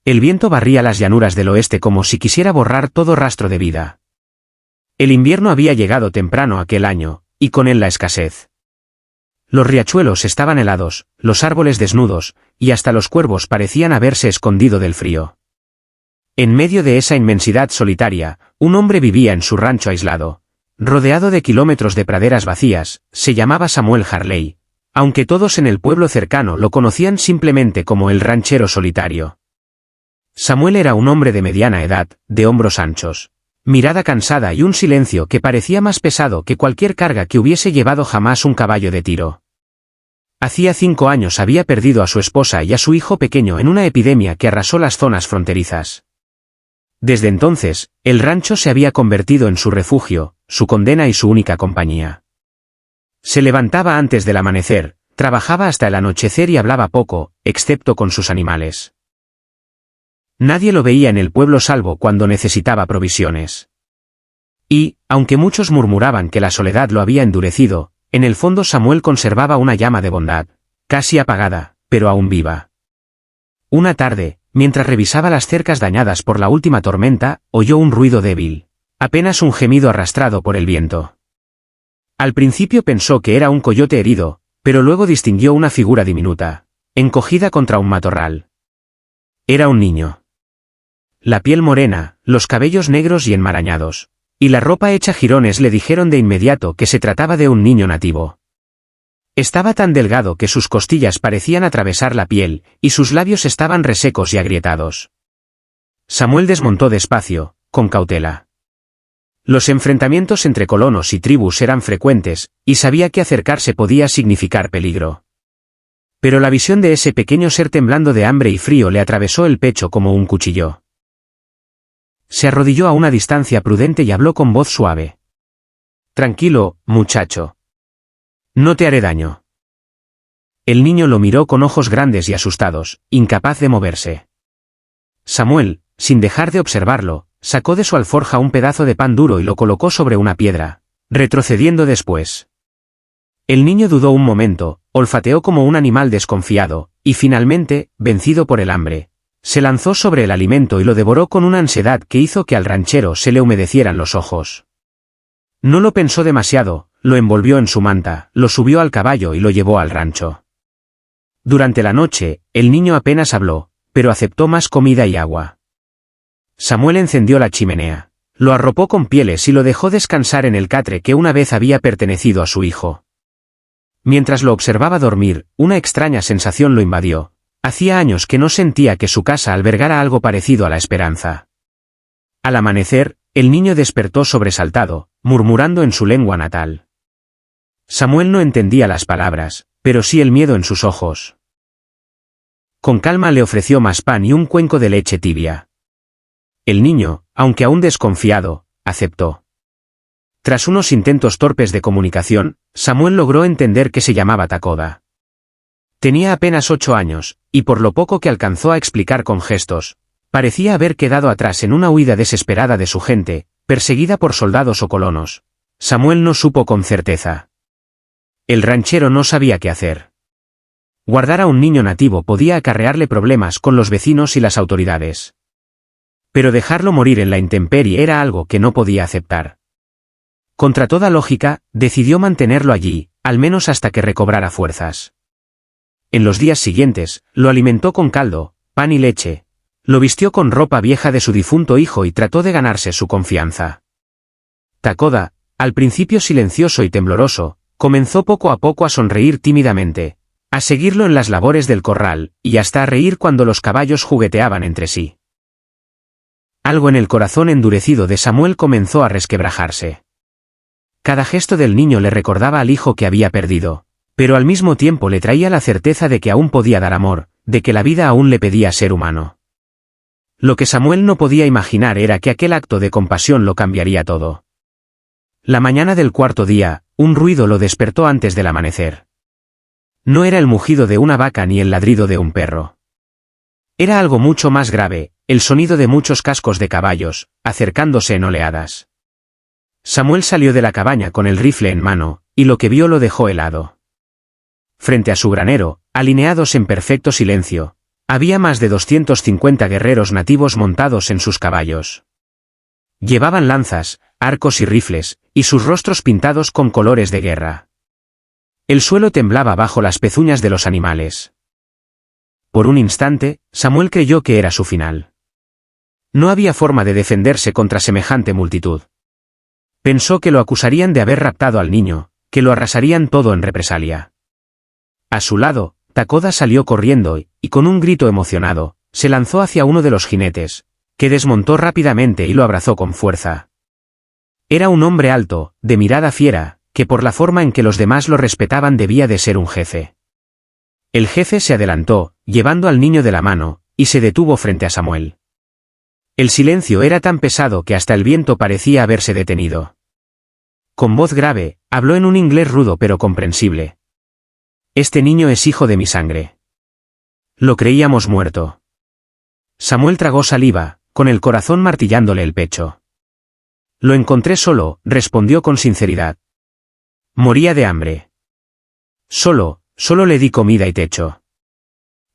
El viento barría las llanuras del oeste como si quisiera borrar todo rastro de vida. El invierno había llegado temprano aquel año, y con él la escasez. Los riachuelos estaban helados, los árboles desnudos, y hasta los cuervos parecían haberse escondido del frío. En medio de esa inmensidad solitaria, un hombre vivía en su rancho aislado. Rodeado de kilómetros de praderas vacías, se llamaba Samuel Harley, aunque todos en el pueblo cercano lo conocían simplemente como el ranchero solitario. Samuel era un hombre de mediana edad, de hombros anchos, mirada cansada y un silencio que parecía más pesado que cualquier carga que hubiese llevado jamás un caballo de tiro. Hacía 5 años había perdido a su esposa y a su hijo pequeño en una epidemia que arrasó las zonas fronterizas. Desde entonces, el rancho se había convertido en su refugio, su condena y su única compañía. Se levantaba antes del amanecer, trabajaba hasta el anochecer y hablaba poco, excepto con sus animales. Nadie lo veía en el pueblo salvo cuando necesitaba provisiones. Y, aunque muchos murmuraban que la soledad lo había endurecido, en el fondo Samuel conservaba una llama de bondad, casi apagada, pero aún viva. Una tarde, mientras revisaba las cercas dañadas por la última tormenta, oyó un ruido débil, apenas un gemido arrastrado por el viento. Al principio pensó que era un coyote herido, pero luego distinguió una figura diminuta, encogida contra un matorral. Era un niño. La piel morena, los cabellos negros y enmarañados, y la ropa hecha jirones le dijeron de inmediato que se trataba de un niño nativo. Estaba tan delgado que sus costillas parecían atravesar la piel, y sus labios estaban resecos y agrietados. Samuel desmontó despacio, con cautela. Los enfrentamientos entre colonos y tribus eran frecuentes, y sabía que acercarse podía significar peligro. Pero la visión de ese pequeño ser temblando de hambre y frío le atravesó el pecho como un cuchillo. Se arrodilló a una distancia prudente y habló con voz suave. «Tranquilo, muchacho. No te haré daño». El niño lo miró con ojos grandes y asustados, incapaz de moverse. Samuel, sin dejar de observarlo, sacó de su alforja un pedazo de pan duro y lo colocó sobre una piedra, retrocediendo después. El niño dudó un momento, olfateó como un animal desconfiado, y finalmente, vencido por el hambre, se lanzó sobre el alimento y lo devoró con una ansiedad que hizo que al ranchero se le humedecieran los ojos. No lo pensó demasiado, lo envolvió en su manta, lo subió al caballo y lo llevó al rancho. Durante la noche, el niño apenas habló, pero aceptó más comida y agua. Samuel encendió la chimenea, lo arropó con pieles y lo dejó descansar en el catre que una vez había pertenecido a su hijo. Mientras lo observaba dormir, una extraña sensación lo invadió. Hacía años que no sentía que su casa albergara algo parecido a la esperanza. Al amanecer, el niño despertó sobresaltado, murmurando en su lengua natal. Samuel no entendía las palabras, pero sí el miedo en sus ojos. Con calma le ofreció más pan y un cuenco de leche tibia. El niño, aunque aún desconfiado, aceptó. Tras unos intentos torpes de comunicación, Samuel logró entender que se llamaba Takoda. Tenía apenas 8 años, y por lo poco que alcanzó a explicar con gestos, parecía haber quedado atrás en una huida desesperada de su gente, perseguida por soldados o colonos. Samuel no supo con certeza. El ranchero no sabía qué hacer. Guardar a un niño nativo podía acarrearle problemas con los vecinos y las autoridades. Pero dejarlo morir en la intemperie era algo que no podía aceptar. Contra toda lógica, decidió mantenerlo allí, al menos hasta que recobrara fuerzas. En los días siguientes, lo alimentó con caldo, pan y leche, lo vistió con ropa vieja de su difunto hijo y trató de ganarse su confianza. Takoda, al principio silencioso y tembloroso, comenzó poco a poco a sonreír tímidamente, a seguirlo en las labores del corral, y hasta a reír cuando los caballos jugueteaban entre sí. Algo en el corazón endurecido de Samuel comenzó a resquebrajarse. Cada gesto del niño le recordaba al hijo que había perdido, pero al mismo tiempo le traía la certeza de que aún podía dar amor, de que la vida aún le pedía ser humano. Lo que Samuel no podía imaginar era que aquel acto de compasión lo cambiaría todo. La mañana del 4.º día, un ruido lo despertó antes del amanecer. No era el mugido de una vaca ni el ladrido de un perro. Era algo mucho más grave, el sonido de muchos cascos de caballos, acercándose en oleadas. Samuel salió de la cabaña con el rifle en mano, y lo que vio lo dejó helado. Frente a su granero, alineados en perfecto silencio, Había más de 250 guerreros nativos montados en sus caballos. Llevaban lanzas, arcos y rifles, y sus rostros pintados con colores de guerra. El suelo temblaba bajo las pezuñas de los animales. Por un instante, Samuel creyó que era su final. No había forma de defenderse contra semejante multitud. Pensó que lo acusarían de haber raptado al niño, que lo arrasarían todo en represalia. A su lado, Takoda salió corriendo y, con un grito emocionado, se lanzó hacia uno de los jinetes, que desmontó rápidamente y lo abrazó con fuerza. Era un hombre alto, de mirada fiera, que por la forma en que los demás lo respetaban debía de ser un jefe. El jefe se adelantó, llevando al niño de la mano, y se detuvo frente a Samuel. El silencio era tan pesado que hasta el viento parecía haberse detenido. Con voz grave, habló en un inglés rudo pero comprensible. Este niño es hijo de mi sangre. Lo creíamos muerto. Samuel tragó saliva, con el corazón martillándole el pecho. Lo encontré solo, respondió con sinceridad. Moría de hambre. Solo le di comida y techo.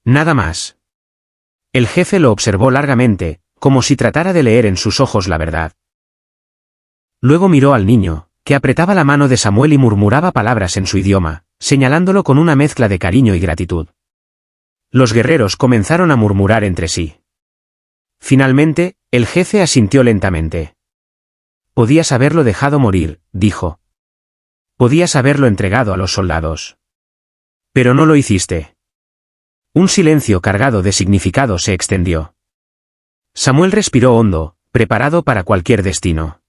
Nada más. El jefe lo observó largamente, como si tratara de leer en sus ojos la verdad. Luego miró al niño, que apretaba la mano de Samuel y murmuraba palabras en su idioma, señalándolo con una mezcla de cariño y gratitud. Los guerreros comenzaron a murmurar entre sí. Finalmente, el jefe asintió lentamente. Podías haberlo dejado morir, dijo. Podías haberlo entregado a los soldados. Pero no lo hiciste. Un silencio cargado de significado se extendió. Samuel respiró hondo, preparado para cualquier destino.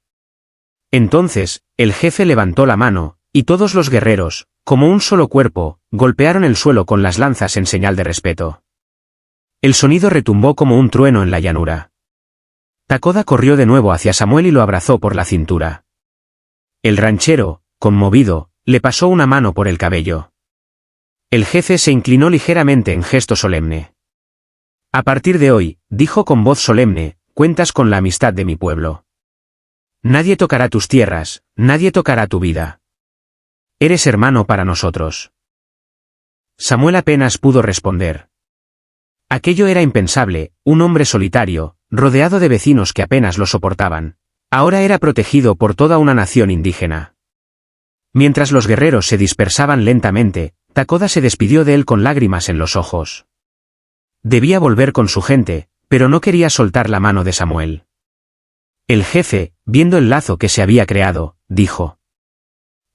Entonces, el jefe levantó la mano, y todos los guerreros, como un solo cuerpo, golpearon el suelo con las lanzas en señal de respeto. El sonido retumbó como un trueno en la llanura. Takoda corrió de nuevo hacia Samuel y lo abrazó por la cintura. El ranchero, conmovido, le pasó una mano por el cabello. El jefe se inclinó ligeramente en gesto solemne. A partir de hoy, dijo con voz solemne, cuentas con la amistad de mi pueblo. Nadie tocará tus tierras, nadie tocará tu vida. Eres hermano para nosotros. Samuel apenas pudo responder. Aquello era impensable, un hombre solitario, rodeado de vecinos que apenas lo soportaban. Ahora era protegido por toda una nación indígena. Mientras los guerreros se dispersaban lentamente, Takoda se despidió de él con lágrimas en los ojos. Debía volver con su gente, pero no quería soltar la mano de Samuel. El jefe, viendo el lazo que se había creado, dijo: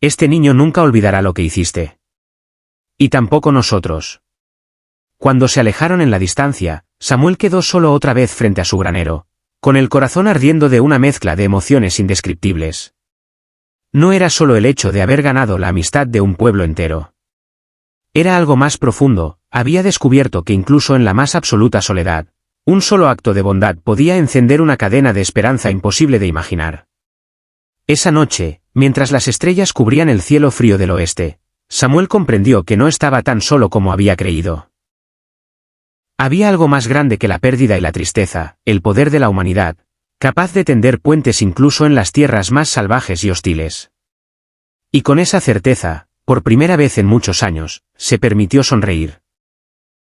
Este niño nunca olvidará lo que hiciste. Y tampoco nosotros. Cuando se alejaron en la distancia, Samuel quedó solo otra vez frente a su granero, con el corazón ardiendo de una mezcla de emociones indescriptibles. No era solo el hecho de haber ganado la amistad de un pueblo entero. Era algo más profundo, había descubierto que incluso en la más absoluta soledad, un solo acto de bondad podía encender una cadena de esperanza imposible de imaginar. Esa noche, mientras las estrellas cubrían el cielo frío del oeste, Samuel comprendió que no estaba tan solo como había creído. Había algo más grande que la pérdida y la tristeza, el poder de la humanidad, capaz de tender puentes incluso en las tierras más salvajes y hostiles. Y con esa certeza, por primera vez en muchos años, se permitió sonreír.